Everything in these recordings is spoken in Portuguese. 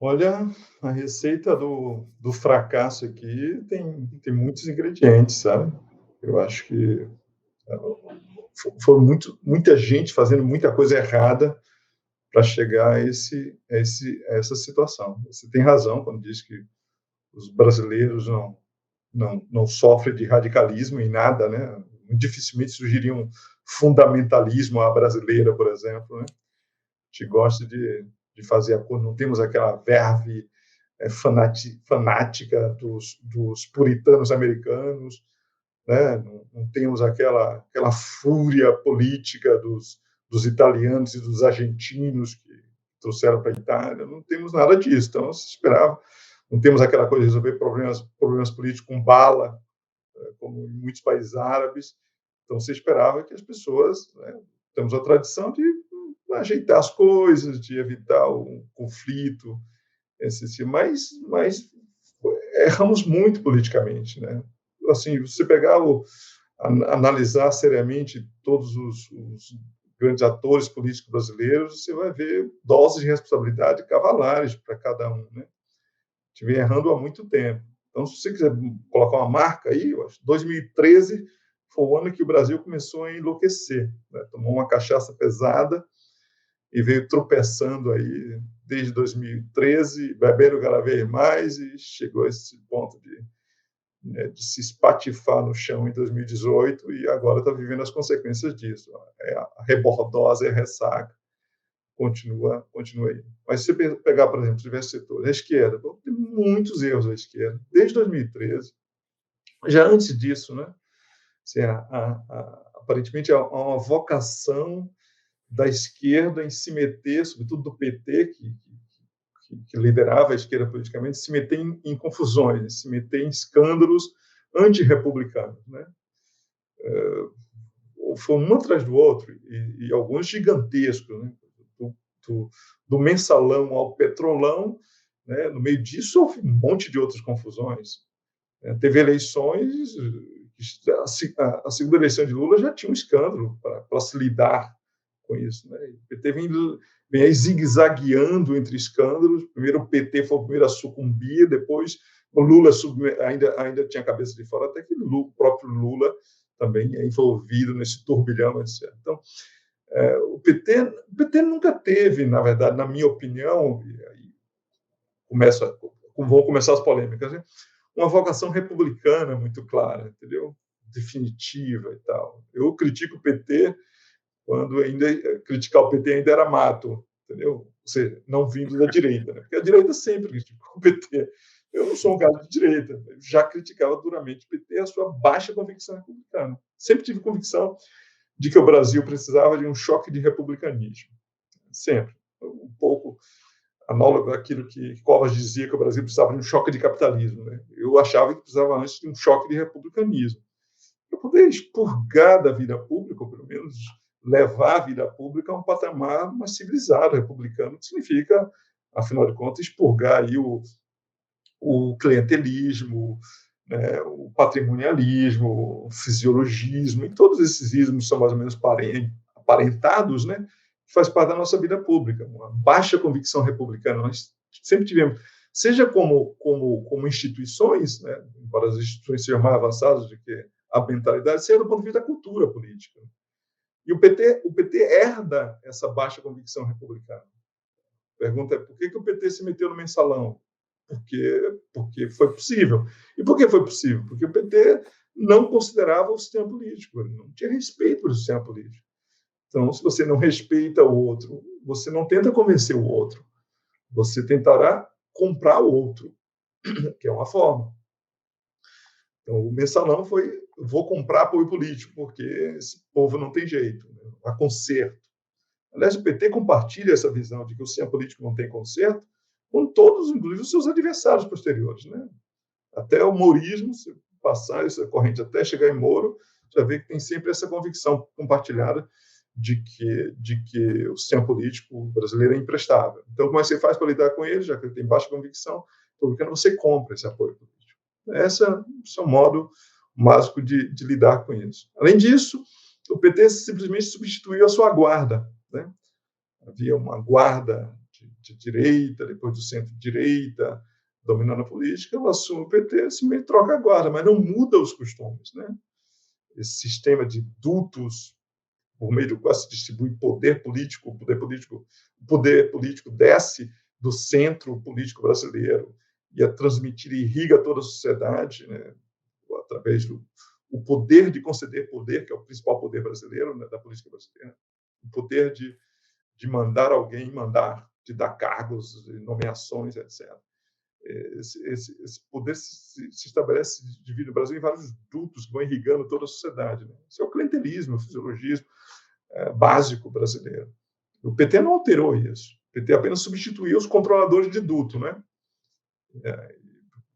Olha, a receita do fracasso aqui tem muitos ingredientes, sabe. Eu acho que foi muita gente fazendo muita coisa errada para chegar a essa situação. Você tem razão quando diz que os brasileiros não sofrem de radicalismo em nada, né. Dificilmente surgiria um fundamentalismo à brasileira, por exemplo, né. A gente gosta de fazer a coisa, não temos aquela verve fanática dos puritanos americanos, né? Não temos aquela fúria política dos italianos e dos argentinos que trouxeram para a Itália, não temos nada disso. Então, se esperava, não temos aquela coisa de resolver problemas políticos com bala, como em muitos países árabes. Então, se esperava que as pessoas, né, temos a tradição de ajeitar as coisas, de evitar um conflito, mas erramos muito politicamente, né? Assim, você pegar analisar seriamente todos os grandes atores políticos brasileiros, você vai ver doses de responsabilidade cavalares para cada um, né? A gente vem errando há muito tempo. Então, se você quiser colocar uma marca aí, eu acho que 2013 foi o ano que o Brasil começou a enlouquecer, né? Tomou uma cachaça pesada e veio tropeçando aí desde 2013, bebendo cada vez mais e chegou a esse ponto de se espatifar no chão em 2018 e agora está vivendo as consequências disso. A rebordose, a ressaca continua aí. Mas se você pegar, por exemplo, os diversos setores, a esquerda, tem muitos erros da esquerda, desde 2013. Já antes disso, né? Assim, aparentemente há uma vocação da esquerda em se meter, sobretudo do PT, que liderava a esquerda politicamente, se meter em confusões, se meter em escândalos antirrepublicanos, né? Foi um atrás do outro, e alguns gigantescos, né? do, do, do mensalão ao petrolão, né? No meio disso houve um monte de outras confusões. Teve eleições, a segunda eleição de Lula já tinha um escândalo para se lidar com isso, né? O PT vem aí zigue-zagueando entre escândalos. Primeiro o PT foi o primeiro a sucumbir, depois o Lula ainda tinha a cabeça de fora, até que o próprio Lula também é envolvido nesse turbilhão, etc. Então, o PT nunca teve, na verdade, na minha opinião, e aí vão começar as polêmicas, né? Uma vocação republicana muito clara, entendeu? Definitiva e tal. Eu critico o PT quando criticar o PT ainda era mato, entendeu? Ou seja, não vindo da direita, né? Porque a direita sempre criticou o PT. Eu não sou um cara de direita, eu já criticava duramente o PT e a sua baixa convicção republicana. Sempre tive convicção de que o Brasil precisava de um choque de republicanismo. Sempre. Um pouco análogo àquilo que Covas dizia que o Brasil precisava de um choque de capitalismo, né? Eu achava que precisava antes de um choque de republicanismo. Para poder expurgar da vida pública, ou pelo menos levar a vida pública a um patamar mais civilizado, republicano, que significa, afinal de contas, expurgar aí o clientelismo, né, o patrimonialismo, o fisiologismo, e todos esses ismos são mais ou menos aparentados, né, que faz parte da nossa vida pública. Uma baixa convicção republicana, nós sempre tivemos, seja como instituições, né, embora as instituições sejam mais avançadas do que a mentalidade, seja do ponto de vista da cultura política. E o PT herda essa baixa convicção republicana. A pergunta é por que o PT se meteu no mensalão? Porque foi possível. E por que foi possível? Porque o PT não considerava o sistema político, ele não tinha respeito pelo sistema político. Então, se você não respeita o outro, você não tenta convencer o outro, você tentará comprar o outro, que é uma forma. Então, o mensalão foi: vou comprar apoio político, porque esse povo não tem jeito, né? Há conserto. Aliás, o PT compartilha essa visão de que o sistema político não tem conserto com todos, inclusive os seus adversários posteriores, né? Até o mourismo, se passar essa corrente até chegar em Moro, já vê que tem sempre essa convicção compartilhada de que o sistema político brasileiro é imprestável. Então, como é que você faz para lidar com ele, já que ele tem baixa convicção? Porque você compra esse apoio político. Esse é um modo básico de lidar com isso. Além disso, o PT simplesmente substituiu a sua guarda, né? Havia uma guarda de direita, depois do centro-direita, dominando a política, ela assume o PT, simplesmente troca a guarda, mas não muda os costumes, né? Esse sistema de dutos por meio do qual se distribui o poder político desce do centro político brasileiro e é transmitido e irriga toda a sociedade, né, através do o poder de conceder poder, que é o principal poder brasileiro, né, da política brasileira, o poder de mandar alguém mandar, de dar cargos, de nomeações, etc. Esse poder se estabelece, se divide no Brasil em vários dutos que vão irrigando toda a sociedade. Né? Isso é o clientelismo, o fisiologismo básico brasileiro. O PT não alterou isso. O PT apenas substituiu os controladores de duto, né?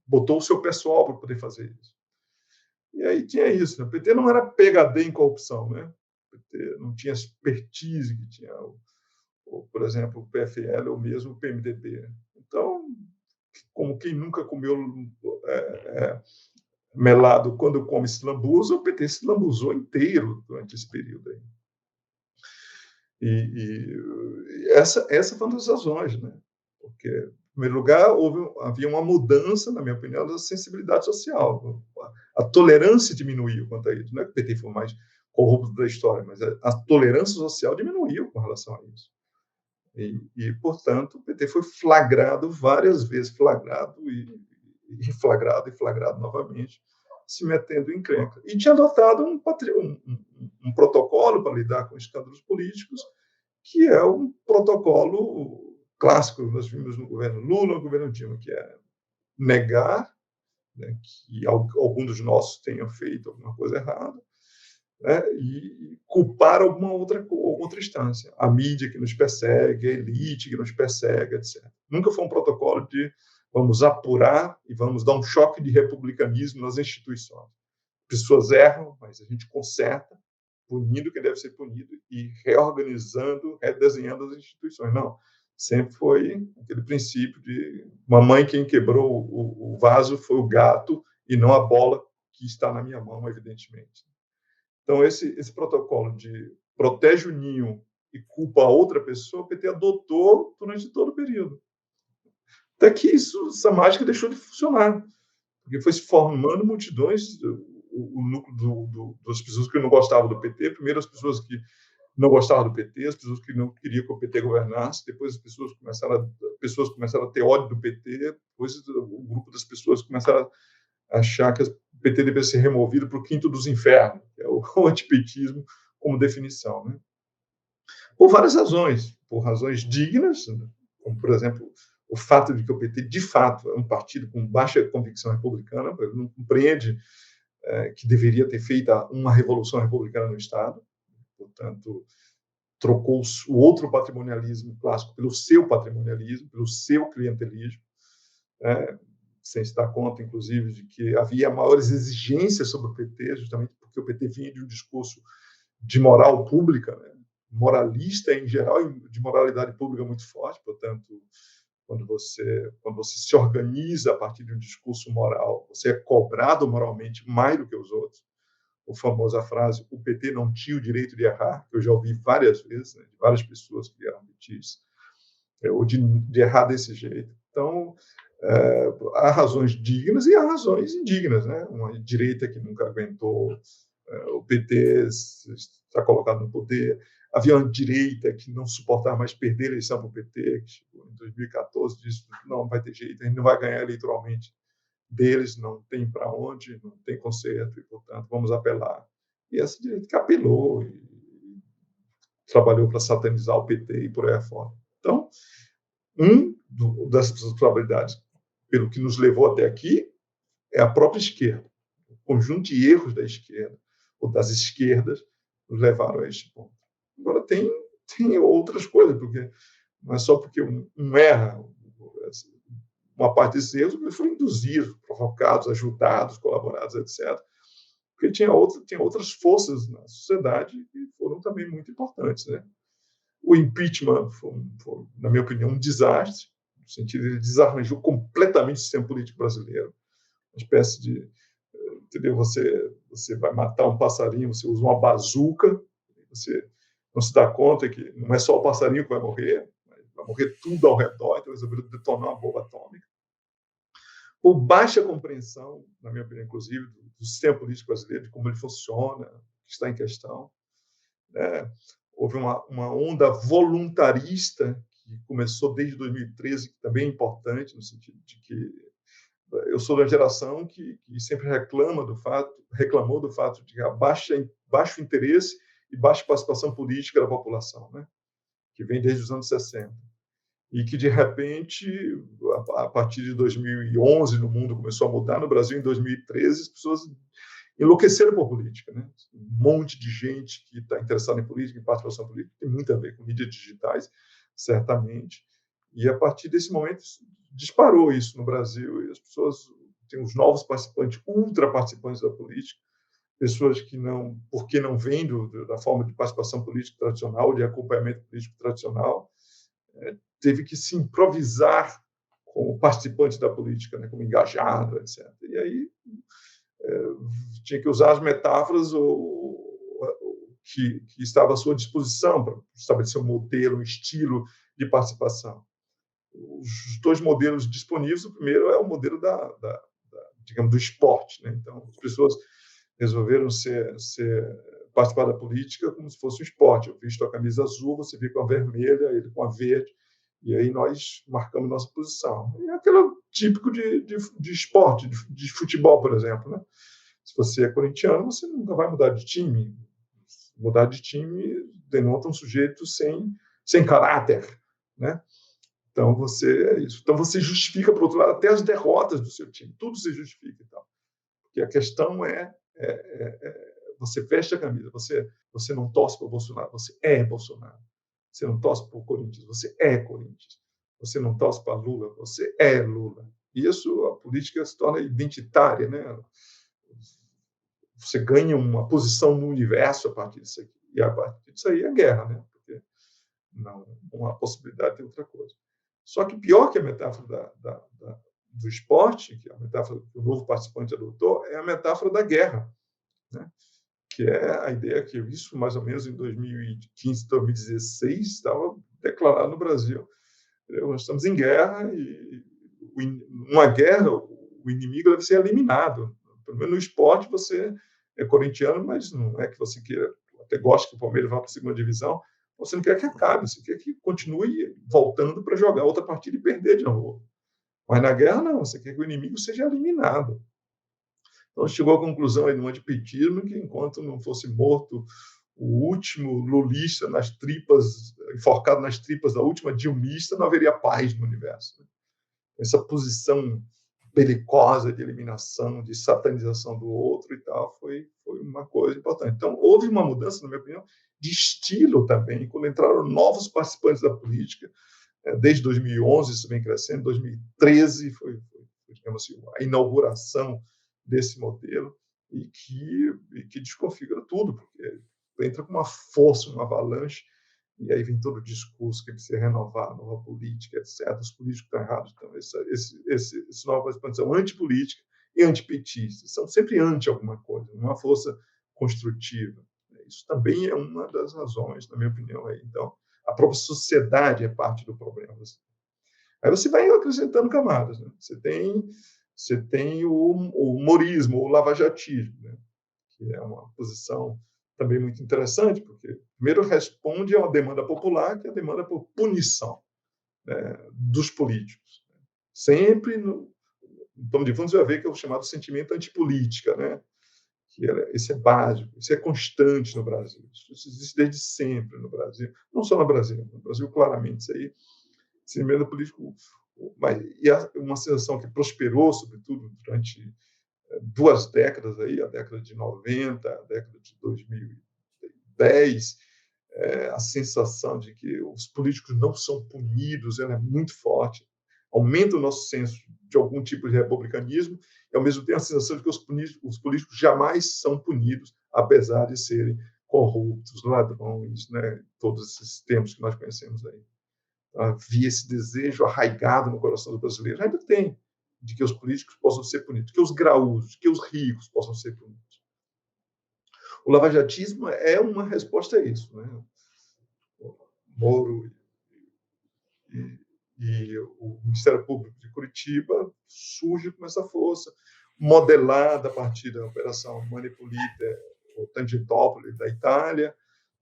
Botou o seu pessoal para poder fazer isso. E aí tinha isso. Né? O PT não era PhD em corrupção, né? O PT não tinha expertise que tinha, por exemplo, o PFL ou mesmo o PMDB. Então, como quem nunca comeu melado quando come se lambuza, o PT se lambuzou inteiro durante esse período aí. E essa foi uma das razões, né? Porque, em primeiro lugar, havia uma mudança, na minha opinião, da sensibilidade social. A tolerância diminuiu quanto a isso. Não é que o PT foi o mais corrupto da história, mas a tolerância social diminuiu com relação a isso. Portanto, o PT foi flagrado várias vezes, flagrado e flagrado novamente, se metendo em encrenca. E tinha adotado um protocolo para lidar com escândalos políticos, que é um protocolo clássico que nós vimos no governo Lula, no governo Dilma, que é negar, né, que algum dos nossos tenha feito alguma coisa errada, né, e culpar alguma outra instância. A mídia que nos persegue, a elite que nos persegue, etc. Nunca foi um protocolo de vamos apurar e vamos dar um choque de republicanismo nas instituições. Pessoas erram, mas a gente conserta, punindo quem deve ser punido e reorganizando, redesenhando as instituições. Não, sempre foi aquele princípio de mamãe, quem quebrou o vaso foi o gato e não a bola que está na minha mão, evidentemente. Então, esse protocolo de protege o ninho e culpa a outra pessoa, o PT adotou durante todo o período. Até que essa mágica deixou de funcionar, porque foi se formando multidões, o núcleo das pessoas que não gostavam do PT, primeiro as pessoas que não gostavam do PT, as pessoas que não queriam que o PT governasse, depois as pessoas começaram a ter ódio do PT, depois o grupo das pessoas começaram a achar que o PT deveria ser removido para o quinto dos infernos, que é o antipetismo como definição. Né? Por várias razões, por razões dignas, como, por exemplo, o fato de que o PT, de fato, é um partido com baixa convicção republicana, não compreende que deveria ter feito uma revolução republicana no Estado, portanto, trocou o outro patrimonialismo clássico pelo seu patrimonialismo, pelo seu clientelismo, sem se dar conta, inclusive, de que havia maiores exigências sobre o PT, justamente porque o PT vinha de um discurso de moral pública, né? Moralista em geral, e de moralidade pública muito forte, portanto, quando você se organiza a partir de um discurso moral, você é cobrado moralmente mais do que os outros. A famosa frase, o PT não tinha o direito de errar, que eu já ouvi várias vezes, né, de várias pessoas que eram petistas, ou de errar desse jeito. Então, há razões dignas e há razões indignas. Né? Uma direita que nunca aguentou o PT está colocado no poder. Havia uma direita que não suportava mais perder a eleição para o PT, que chegou em 2014 disse não vai ter jeito, a gente não vai ganhar eleitoralmente deles, não tem para onde, não tem conserto, e, portanto, vamos apelar. E essa direita que apelou e trabalhou para satanizar o PT e por aí afora. Então, das probabilidades, pelo que nos levou até aqui, é a própria esquerda. O conjunto de erros da esquerda, ou das esquerdas, nos levaram a este ponto. Agora, tem outras coisas, porque não é só porque um erra, uma parte desses erros foram induzidos, provocados, ajudados, colaborados, etc. Porque tinha outras forças na sociedade que foram também muito importantes. Né? O impeachment foi, na minha opinião, um desastre, no sentido de ele desarranjou completamente o sistema político brasileiro. Uma espécie de... Entendeu? Você vai matar um passarinho, você usa uma bazuca, você não se dá conta que não é só o passarinho que vai morrer, vai morrer tudo ao redor, então resolveram detonar uma bomba atômica. Por baixa compreensão, na minha opinião, inclusive, do sistema político brasileiro, de como ele funciona, que está em questão. Né? Houve uma onda voluntarista que começou desde 2013, que também é importante, no sentido de que eu sou da geração que sempre reclamou do fato de baixo interesse e baixa participação política da população, né? Que vem desde os anos 60. E que, de repente, a partir de 2011, no mundo começou a mudar. No Brasil, em 2013, as pessoas enlouqueceram por política. Né? Um monte de gente que está interessada em política, em participação política, tem muito a ver com mídias digitais, certamente. E, a partir desse momento, disparou isso no Brasil. E as pessoas têm os novos participantes, ultra participantes da política, pessoas que não, porque não vêm da forma de participação política tradicional, de acompanhamento político tradicional, teve que se improvisar como participante da política, né, como engajado, etc. E aí tinha que usar as metáforas que estava à sua disposição para estabelecer um modelo, um estilo de participação. Os dois modelos disponíveis, o primeiro é o modelo digamos, do esporte. Né? Então, as pessoas resolveram participar da política como se fosse um esporte. Eu visto a camisa azul, você vê com a vermelha, ele com a verde, e aí nós marcamos nossa posição. E é aquele típico de esporte, de futebol, por exemplo. Né? Se você é corintiano, você nunca vai mudar de time. Mudar de time denota um sujeito sem caráter. Né? Então, você é isso. Então, você justifica, por outro lado, até as derrotas do seu time. Tudo se justifica. Então. Porque a questão você veste a camisa, você não torce para o Bolsonaro, você é Bolsonaro. Você não torce para o Corinthians, você é Corinthians. Você não torce para Lula, você é Lula. E isso, a política se torna identitária, né? Você ganha uma posição no universo a partir disso aqui. E a partir disso aí é guerra, né? Porque não há possibilidade de outra coisa. Só que pior que a metáfora do esporte, que é a metáfora que o novo participante adotou, é a metáfora da guerra, né? Que é a ideia que isso, mais ou menos em 2015, 2016, estava declarado no Brasil. Nós estamos em guerra e, numa guerra, o inimigo deve ser eliminado. Pelo menos no esporte, você é corintiano, mas não é que você queira, até gosta que o Palmeiras vá para a segunda divisão, você não quer que acabe, você quer que continue voltando para jogar outra partida e perder de novo. Mas na guerra, não, você quer que o inimigo seja eliminado. Então, chegou à conclusão aí no antipetismo que, enquanto não fosse morto o último lulista enforcado nas tripas da última dilmista, não haveria paz no universo. Essa posição belicosa de eliminação, de satanização do outro e tal, foi uma coisa importante. Então, houve uma mudança, na minha opinião, de estilo também, quando entraram novos participantes da política. Desde 2011 isso vem crescendo, 2013 foi digamos assim, a inauguração desse modelo e que desconfigura tudo, porque entra com uma força, uma avalanche, e aí vem todo o discurso que precisa renovar, nova política, etc. Os políticos estão errados. Então, esse nova expansão são antipolítica e antipetista. São sempre anti alguma coisa, uma força construtiva. Isso também é uma das razões, na minha opinião. Aí. Então, a própria sociedade é parte do problema. Aí você vai acrescentando camadas. Né? Você tem o humorismo, o lavajatismo, né? Que é uma posição também muito interessante, porque, primeiro, responde a uma demanda popular, que é a demanda por punição, né, dos políticos. Sempre, no pano de fundo, você vai ver que é o chamado sentimento antipolítica, né? Esse é básico, isso é constante no Brasil. Isso existe desde sempre no Brasil. Não só no Brasil, claramente, isso aí, sentimento político. E uma sensação que prosperou, sobretudo, durante 2 décadas, aí, a década de 90, a década de 2010, a sensação de que os políticos não são punidos, ela é muito forte, aumenta o nosso senso de algum tipo de republicanismo, e, ao mesmo tempo, a sensação de que os políticos jamais são punidos, apesar de serem corruptos, ladrões, né, todos esses termos que nós conhecemos aí. Havia esse desejo arraigado no coração do brasileiro, ainda tem, de que os políticos possam ser punidos, que os graúdos, que os ricos possam ser punidos. O lavajatismo é uma resposta a isso. Né? Moro e o Ministério Público de Curitiba surge com essa força, modelada a partir da Operação Manipulite ou Tangentopoli da Itália,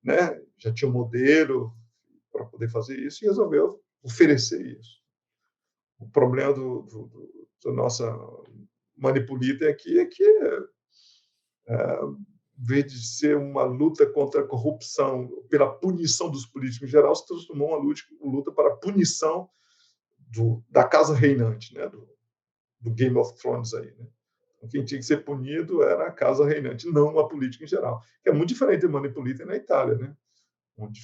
né? Já tinha um modelo para poder fazer isso e resolveu oferecer isso. O problema da nossa Manipulite aqui é que, em vez de ser uma luta contra a corrupção, pela punição dos políticos em geral, se transformou uma luta para a punição da casa reinante, né? do Game of Thrones aí, né? Quem tinha que ser punido era a casa reinante, não a política em geral. Que é muito diferente de Manipulite na Itália, né? Onde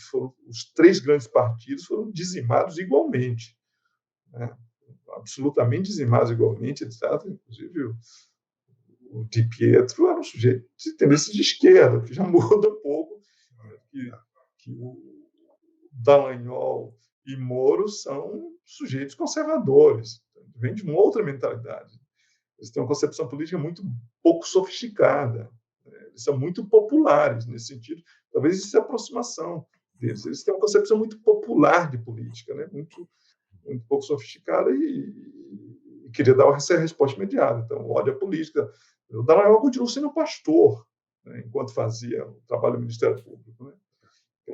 os 3 grandes partidos foram dizimados igualmente, né? Absolutamente dizimados igualmente, etc. Inclusive o Di Pietro era um sujeito de tendência de esquerda, que já muda um pouco, que o Dallagnol e Moro são sujeitos conservadores, vêm de uma outra mentalidade. Eles têm uma concepção política muito pouco sofisticada, né? Eles são muito populares nesse sentido. Talvez isso seja a aproximação deles. Eles têm uma concepção muito popular de política, né? Muito pouco sofisticada e queria dar essa resposta imediata. Então, ódio à política. O Dallagnol continuou sendo pastor, né? Enquanto fazia o trabalho do Ministério Público, né?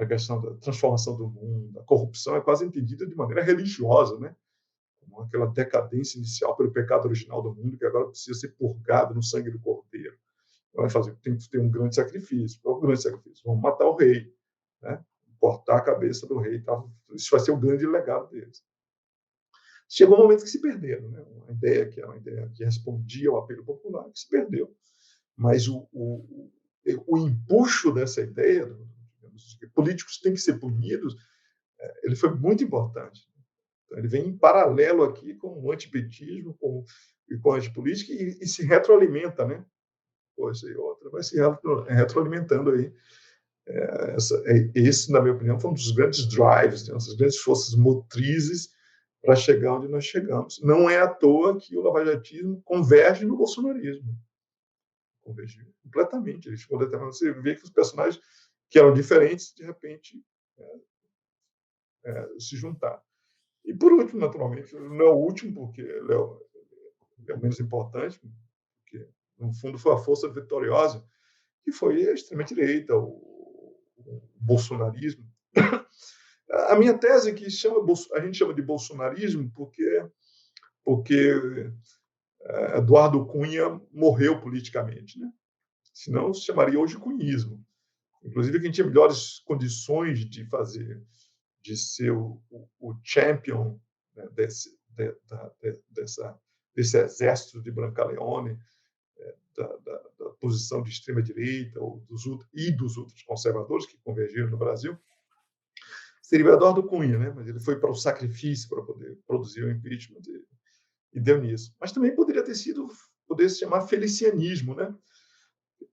A questão da transformação do mundo, a corrupção é quase entendida de maneira religiosa, né? Como aquela decadência inicial pelo pecado original do mundo que agora precisa ser purgado no sangue do Cordeiro. Vai fazer, tem que ter um grande sacrifício. Qual é o grande sacrifício? Vamos matar o rei, né? Cortar a cabeça do rei. Tá? Isso vai ser o grande legado deles. Chegou um momento que se perderam, né? Uma ideia que era uma ideia que respondia ao apelo popular, que se perdeu. Mas o empuxo dessa ideia, digamos, que políticos têm que ser punidos, ele foi muito importante. Então, ele vem em paralelo aqui com o antipetismo e com a antipolítica e se retroalimenta, né? Coisa e outra, vai se retroalimentando aí. Esse, na minha opinião, foi um dos grandes drives, né? Essas grandes forças motrizes para chegar onde nós chegamos. Não é à toa que o lavajatismo converge no bolsonarismo. Converge completamente. Você vê que os personagens que eram diferentes, de repente, se juntaram. E, por último, naturalmente, não é o último, porque ele é o menos importante, porque, no fundo, foi a força vitoriosa, que foi a extrema-direita, o bolsonarismo. A minha tese é que a gente chama de bolsonarismo porque Eduardo Cunha morreu politicamente, né? Senão se chamaria hoje cunhismo. Inclusive, quem tinha melhores condições de ser o champion, né, desse exército de Brancaleone, da posição de extrema-direita e dos outros conservadores que convergiram no Brasil, seria o Eduardo Cunha, né? Mas ele foi para o sacrifício para poder produzir o impeachment e deu nisso. Mas também poderia se chamar felicianismo, né?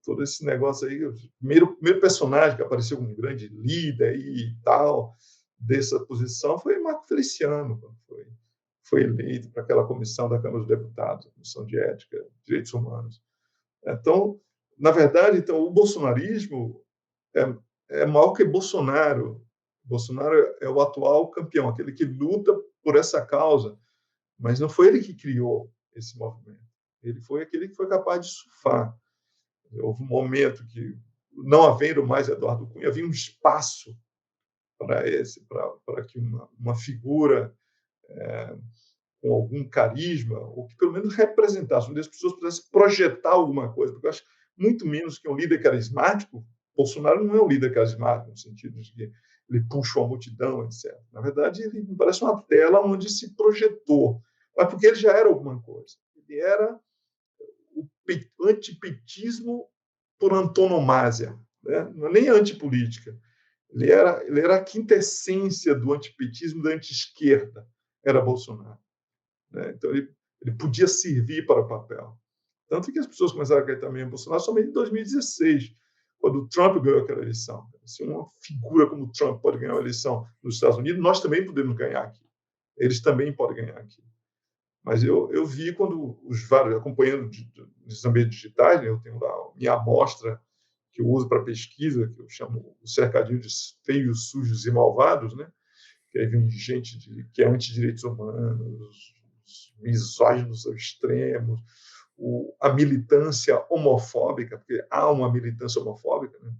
Todo esse negócio aí, o primeiro personagem que apareceu como um grande líder e tal, dessa posição, foi Marco Feliciano, quando foi eleito para aquela comissão da Câmara dos Deputados, a Comissão de Ética e Direitos Humanos. Então, na verdade, o bolsonarismo é maior que Bolsonaro. Bolsonaro é o atual campeão, aquele que luta por essa causa, mas não foi ele que criou esse movimento. Ele foi aquele que foi capaz de surfar. Houve um momento que, não havendo mais Eduardo Cunha, havia um espaço para que uma figura com algum carisma, ou que pelo menos representasse, onde as pessoas pudessem projetar alguma coisa, porque eu acho muito menos que um líder carismático. Bolsonaro não é um líder carismático, no sentido de que ele puxa uma multidão, etc. Na verdade, ele parece uma tela onde se projetou, mas porque ele já era alguma coisa. Ele era o antipetismo por antonomasia, né? Não é nem antipolítica. Ele era a quintessência do antipetismo, da anti-esquerda, era Bolsonaro, né? Então, ele podia servir para o papel. Tanto que as pessoas começaram a acreditar também em Bolsonaro somente em 2016, quando o Trump ganhou aquela eleição. Se uma figura como o Trump pode ganhar uma eleição nos Estados Unidos, nós também podemos ganhar aqui. Eles também podem ganhar aqui. Mas eu vi quando acompanhando nos ambientes digitais, né, eu tenho lá a minha amostra que eu uso para pesquisa, que eu chamo o cercadinho de feios, sujos e malvados, né? que aí vem gente que é anti-direitos humanos, os misóginos ao extremo, a militância homofóbica, porque há uma militância homofóbica, né?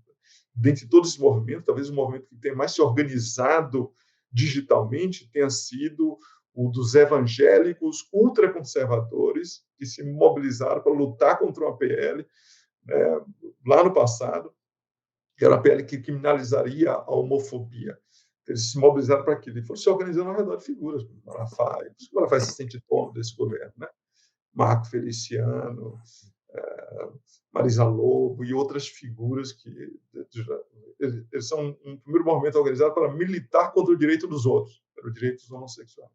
Dentre todos esses movimentos, talvez o movimento que tenha mais se organizado digitalmente tenha sido o dos evangélicos ultraconservadores que se mobilizaram para lutar contra uma PL, né, lá no passado, que era a PL que criminalizaria a homofobia. Eles se mobilizaram para aquilo e foram se organizando ao redor de figuras, como Malafaia. O Malafaia se sente dono desse governo, né? Marco Feliciano, Marisa Lobo e outras figuras que eles são um primeiro movimento organizado para militar contra o direito dos outros, para o direito dos homossexuais.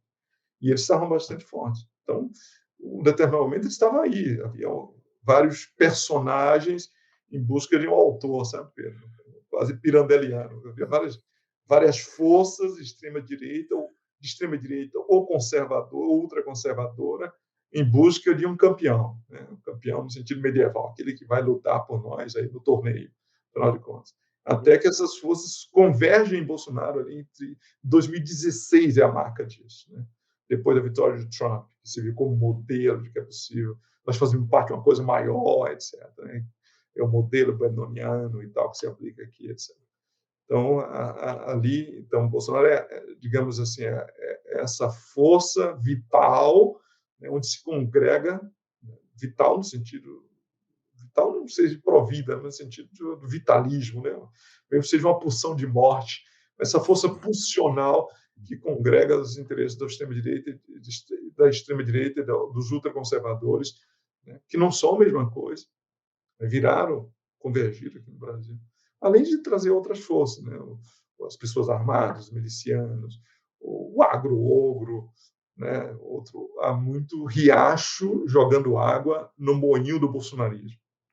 E eles estavam bastante fortes. Então, em determinado momento, eles estavam aí. Havia vários personagens em busca de um autor, sabe, Pedro? Quase pirandeliano. Havia várias forças de extrema-direita ou conservadora, ou ultraconservadora, em busca de um campeão, né? Um campeão no sentido medieval, aquele que vai lutar por nós aí no torneio, afinal de contas. Até que essas forças convergem em Bolsonaro ali entre 2016 é a marca disso, né? Depois da vitória de Trump, que se viu como modelo de que é possível nós fazemos parte de uma coisa maior, etc. Né? É o modelo brandoniano e tal que se aplica aqui, etc. Então, ali, então, Bolsonaro digamos assim, essa força vital, né, onde se congrega, vital no sentido, vital não seja provida, no sentido do vitalismo, né? Mesmo que seja uma pulsão de morte, essa força pulsional que congrega os interesses da extrema-direita e dos ultraconservadores, né, que não são a mesma coisa, viraram, convergiram aqui no Brasil. Além de trazer outras forças, né? As pessoas armadas, os milicianos, o agro-ogro, né? Há muito riacho jogando água no moinho do bolsonarismo.